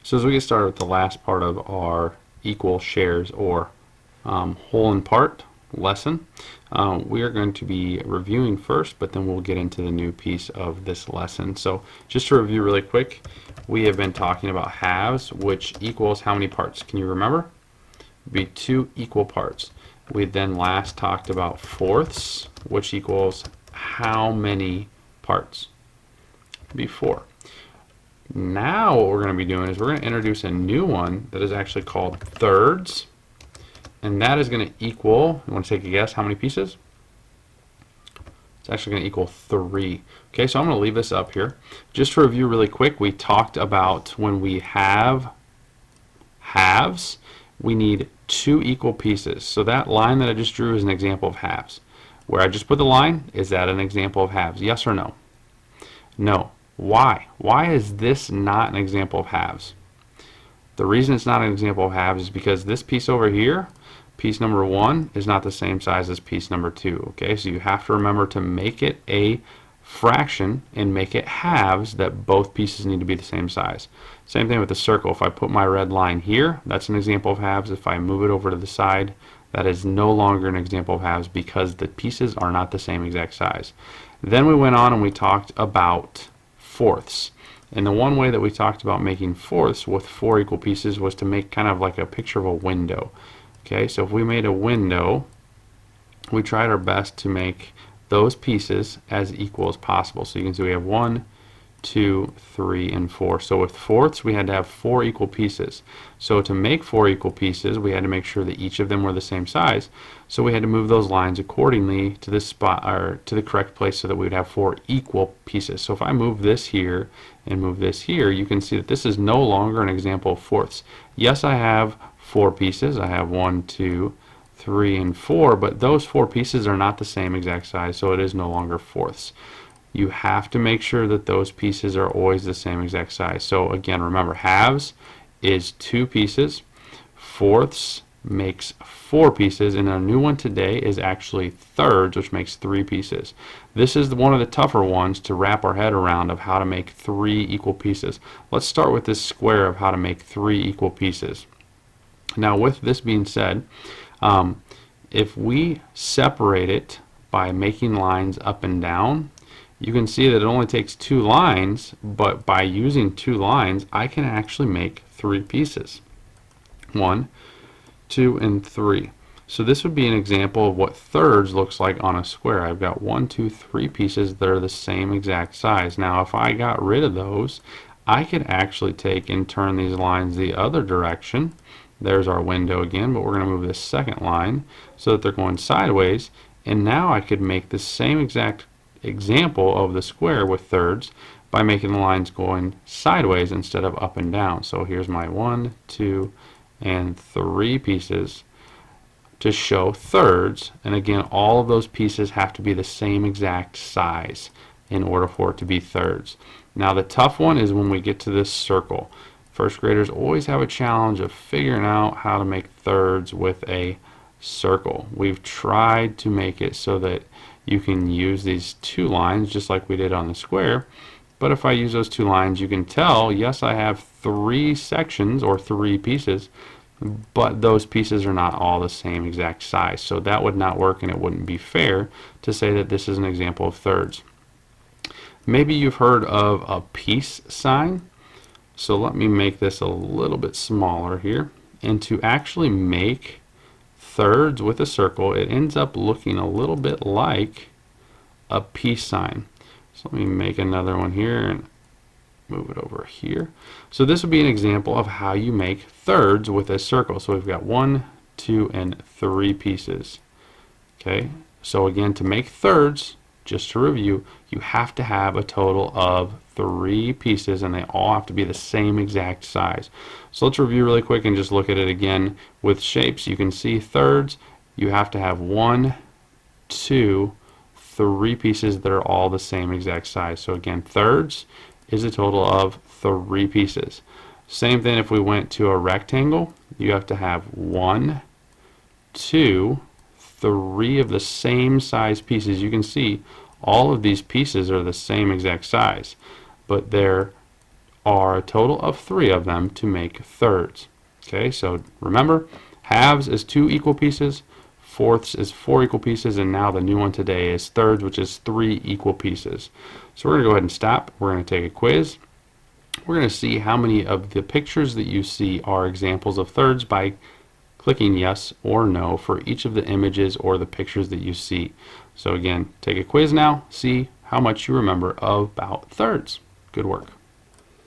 So as we get started with the last part of our equal shares or whole and part lesson, we are going to be reviewing first, but then we'll get into the new piece of this lesson. So just to review really quick, we have been talking about halves, which equals how many parts? Can you remember? It would be 2 equal parts. We then last talked about fourths, which equals how many parts? Before. Now what we're going to be doing is we're going to introduce a new one that is actually called thirds, and that is going to equal, you want to take a guess how many pieces? It's actually going to equal 3. Okay, so I'm going to leave this up here. Just to review really quick, we talked about when we have halves, we need 2 equal pieces. So that line that I just drew is an example of halves. Where I just put the line, is that an example of halves? Yes or no? No. Why? Why is this not an example of halves? The reason it's not an example of halves is because this piece over here, piece number 1, is not the same size as piece number 2. Okay, so you have to remember to make it a fraction and make it halves that both pieces need to be the same size. Same thing with the circle. If I put my red line here, that's an example of halves. If I move it over to the side, that is no longer an example of halves because the pieces are not the same exact size. Then we went on and we talked about fourths. And the one way that we talked about making fourths with 4 equal pieces was to make kind of like a picture of a window. Okay, so if we made a window, we tried our best to make those pieces as equal as possible. So you can see we have 1, 2, 3, and 4. So with fourths, we had to have 4 equal pieces. So to make 4 equal pieces, we had to make sure that each of them were the same size. So we had to move those lines accordingly to the spot or to the correct place so that we would have 4 equal pieces. So if I move this here and move this here, you can see that this is no longer an example of fourths. Yes, I have 4 pieces. I have 1, 2, 3, and 4, but those 4 pieces are not the same exact size, so it is no longer fourths. You have to make sure that those pieces are always the same exact size. So again, remember, halves is 2 pieces, fourths makes 4 pieces, and our new one today is actually thirds, which makes 3 pieces. This is one of the tougher ones to wrap our head around of how to make 3 equal pieces. Let's start with this square of how to make 3 equal pieces. Now with this being said, if we separate it by making lines up and down, you can see that it only takes 2 lines, but by using 2 lines, I can actually make 3 pieces. 1, 2, and 3. So this would be an example of what thirds looks like on a square. I've got 1, 2, 3 pieces that are the same exact size. Now if I got rid of those, I could actually take and turn these lines the other direction. There's our window again, but we're going to move this second line so that they're going sideways, and now I could make the same exact example of the square with thirds by making the lines going sideways instead of up and down. So here's my 1, 2, and 3 pieces to show thirds, and again all of those pieces have to be the same exact size in order for it to be thirds. Now the tough one is when we get to this circle. First graders always have a challenge of figuring out how to make thirds with a circle. We've tried to make it so that you can use these 2 lines just like we did on the square, but if I use those 2 lines, you can tell, yes, I have 3 sections or 3 pieces, but those pieces are not all the same exact size. So that would not work, and it wouldn't be fair to say that this is an example of thirds. Maybe you've heard of a peace sign. So let me make this a little bit smaller here. And to actually make thirds with a circle, it ends up looking a little bit like a peace sign. So let me make another one here and move it over here. So this would be an example of how you make thirds with a circle. So we've got 1, 2, and 3 pieces. Okay, so again, to make thirds, just to review, you have to have a total of 3 pieces, and they all have to be the same exact size. So let's review really quick and just look at it again with shapes. You can see thirds, you have to have 1, 2, 3 pieces that are all the same exact size. So again, thirds is a total of 3 pieces. Same thing if we went to a rectangle, you have to have 1, 2, 3 of the same size pieces. You can see all of these pieces are the same exact size, but they're are a total of 3 of them to make thirds. Okay, so remember, halves is 2 equal pieces, fourths is 4 equal pieces, and now the new one today is thirds, which is 3 equal pieces. So we're going to go ahead and stop. We're going to take a quiz. We're going to see how many of the pictures that you see are examples of thirds by clicking yes or no for each of the images or the pictures that you see. So again, take a quiz now, see how much you remember about thirds. Good work.